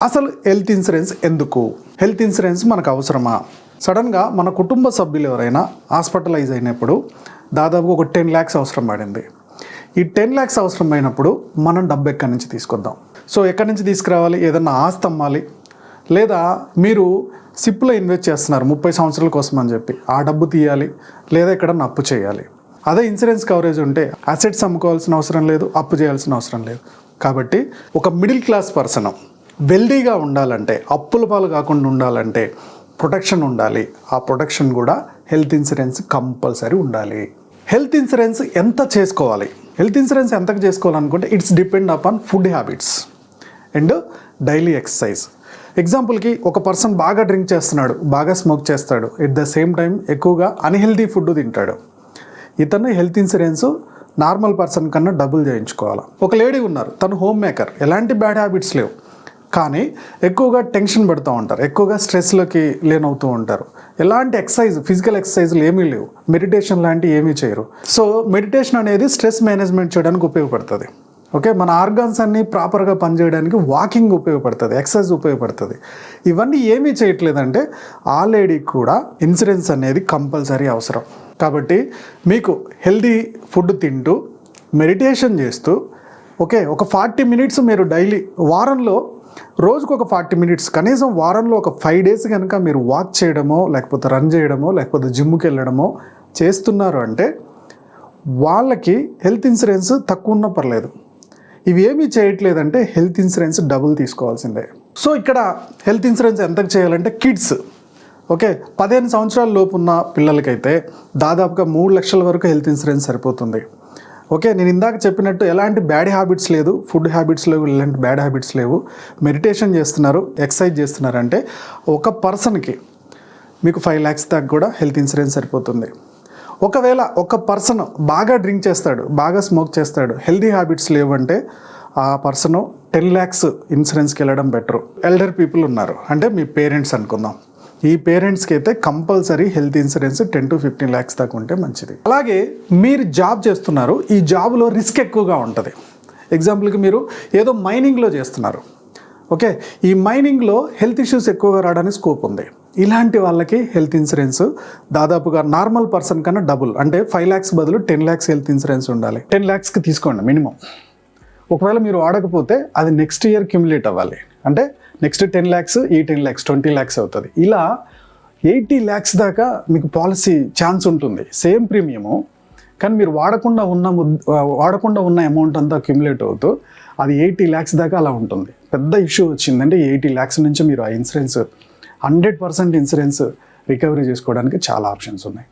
అసలు health insurance ఎందుకు? Health insurance మనకు అవసరమా? సడన్గా మన కుటుంబ సభ్యులు ఎవరైనా హాస్పిటలైజ్ అయినప్పుడు దాదాపు ఒక 10 lakhs అవసరం పడింది. ఈ 10 lakhs అవసరమైనప్పుడు మనం డబ్బు ఎక్కడి నుంచి తీసుకొద్దాం? సో ఎక్కడి నుంచి తీసుకురావాలి? ఏదన్నా ఆస్తి అమ్మాలి, లేదా మీరు సిప్లో ఇన్వెస్ట్ చేస్తున్నారు 30 సంవత్సరాల కోసం అని చెప్పి ఆ డబ్బు తీయాలి, లేదా ఎక్కడన్నా అప్పు చేయాలి. అదే ఇన్సూరెన్స్ కవరేజ్ ఉంటే అసెట్స్ అమ్ముకోవాల్సిన అవసరం లేదు, అప్పు చేయాల్సిన అవసరం లేదు. కాబట్టి ఒక మిడిల్ క్లాస్ పర్సన్ వెల్దీగా ఉండాలంటే, అప్పుల పాలు కాకుండా ఉండాలంటే ప్రొటెక్షన్ ఉండాలి. ఆ ప్రొటెక్షన్ కూడా హెల్త్ ఇన్సూరెన్స్ కంపల్సరీ ఉండాలి. హెల్త్ ఇన్సూరెన్స్ ఎంత చేసుకోవాలి? హెల్త్ ఇన్సూరెన్స్ ఎంతకు చేసుకోవాలనుకుంటే it's depend upon food habits and daily exercise. ఎగ్జాంపుల్కి ఒక పర్సన్ బాగా డ్రింక్ చేస్తున్నాడు, బాగా స్మోక్ చేస్తాడు, ఎట్ ద సేమ్ టైం ఎక్కువగా అన్హెల్తీ ఫుడ్ తింటాడు. ఇతను హెల్త్ ఇన్సూరెన్స్ నార్మల్ పర్సన్ కన్నా డబుల్ చేయించుకోవాలి. ఒక లేడీ ఉన్నారు, తను హోమ్ మేకర్, ఎలాంటి బ్యాడ్ హ్యాబిట్స్ లేవు, కానీ ఎక్కువగా టెన్షన్ పడుతూ ఉంటారు, ఎక్కువగా స్ట్రెస్లోకి లేనవుతూ ఉంటారు. ఎలాంటి ఎక్సర్సైజ్, ఫిజికల్ ఎక్సర్సైజ్లు ఏమీ లేవు, మెడిటేషన్ లాంటివి ఏమీ చేయరు. సో మెడిటేషన్ అనేది స్ట్రెస్ మేనేజ్మెంట్ చేయడానికి ఉపయోగపడుతుంది. ఓకే, మన ఆర్గాన్స్ అన్నీ ప్రాపర్గా పనిచేయడానికి వాకింగ్ ఉపయోగపడుతుంది, ఎక్సర్సైజ్ ఉపయోగపడుతుంది. ఇవన్నీ ఏమీ చేయట్లేదంటే ఆ లేడీకి కూడా ఇన్సూరెన్స్ అనేది కంపల్సరీ అవసరం. కాబట్టి మీకు హెల్దీ ఫుడ్ తింటూ మెడిటేషన్ చేస్తూ ఓకే ఒక 40 minutes మీరు డైలీ వారంలో రోజుకు ఒక 40 minutes కనీసం వారంలో ఒక 5 days కనుక మీరు వాక్ చేయడమో లేకపోతే రన్ చేయడమో లేకపోతే జిమ్కి వెళ్ళడమో చేస్తున్నారు అంటే వాళ్ళకి హెల్త్ ఇన్సూరెన్స్ తక్కువ ఉన్నా పర్లేదు. ఇవి ఏమీ చేయట్లేదంటే హెల్త్ ఇన్సూరెన్స్ డబుల్ తీసుకోవాల్సిందే. సో ఇక్కడ హెల్త్ ఇన్సూరెన్స్ ఎంతకు చేయాలంటే కిడ్స్ ఓకే 15 సంవత్సరాల లోపు ఉన్న పిల్లలకైతే దాదాపుగా 3 లక్షల వరకు హెల్త్ ఇన్సూరెన్స్ సరిపోతుంది. ఓకే, నేను ఇందాక చెప్పినట్టు ఎలాంటి బ్యాడ్ హ్యాబిట్స్ లేదు, ఫుడ్ హ్యాబిట్స్ లేవు, ఎలాంటి బ్యాడ్ హ్యాబిట్స్ లేవు, మెడిటేషన్ చేస్తున్నారు, ఎక్సర్సైజ్ చేస్తున్నారంటే ఒక పర్సన్కి మీకు 5 lakhs దాకా కూడా హెల్త్ ఇన్సూరెన్స్ సరిపోతుంది. ఒకవేళ ఒక పర్సన్ బాగా డ్రింక్ చేస్తాడు, బాగా స్మోక్ చేస్తాడు, హెల్తీ హ్యాబిట్స్ లేవంటే ఆ పర్సన్ 10 lakhs ఇన్సూరెన్స్కి వెళ్ళడం బెటరు. ఎల్డర్ పీపుల్ ఉన్నారు అంటే మీ పేరెంట్స్ అనుకుందాం, ఈ పేరెంట్స్కి అయితే compulsory health insurance 10 to 15 lakhs దాకా ఉంటే మంచిది. అలాగే మీరు జాబ్ చేస్తున్నారు, ఈ జాబ్లో రిస్క్ ఎక్కువగా ఉంటుంది. ఎగ్జాంపుల్కి మీరు ఏదో మైనింగ్లో చేస్తున్నారు, ఓకే ఈ మైనింగ్లో హెల్త్ ఇష్యూస్ ఎక్కువగా రావడానికి స్కోప్ ఉంది. ఇలాంటి వాళ్ళకి హెల్త్ ఇన్సూరెన్స్ దాదాపుగా నార్మల్ పర్సన్ కన్నా డబుల్, అంటే 5 lakhs బదులు 10 lakhs హెల్త్ ఇన్సూరెన్స్ ఉండాలి. 10 lakhsకి తీసుకోండి మినిమం. ఒకవేళ మీరు వాడకపోతే అది నెక్స్ట్ ఇయర్ క్యుములేట్ అవ్వాలి, అంటే నెక్స్ట్ 10 lakhs, ఈ 10 lakhs 20 lakhs అవుతుంది. ఇలా 80 lakhs దాకా మీకు పాలసీ ఛాన్స్ ఉంటుంది, సేమ్ ప్రీమియము. కానీ మీరు వాడకుండా ఉన్న అమౌంట్ అంతా క్యుములేట్ అవుతూ అది 80 lakhs దాకా అలా ఉంటుంది. పెద్ద ఇష్యూ వచ్చిందంటే 80 lakhs నుంచి మీరు ఆ ఇన్సూరెన్స్ 100% ఇన్సూరెన్స్ రికవరీ చేసుకోవడానికి చాలా ఆప్షన్స్ ఉన్నాయి.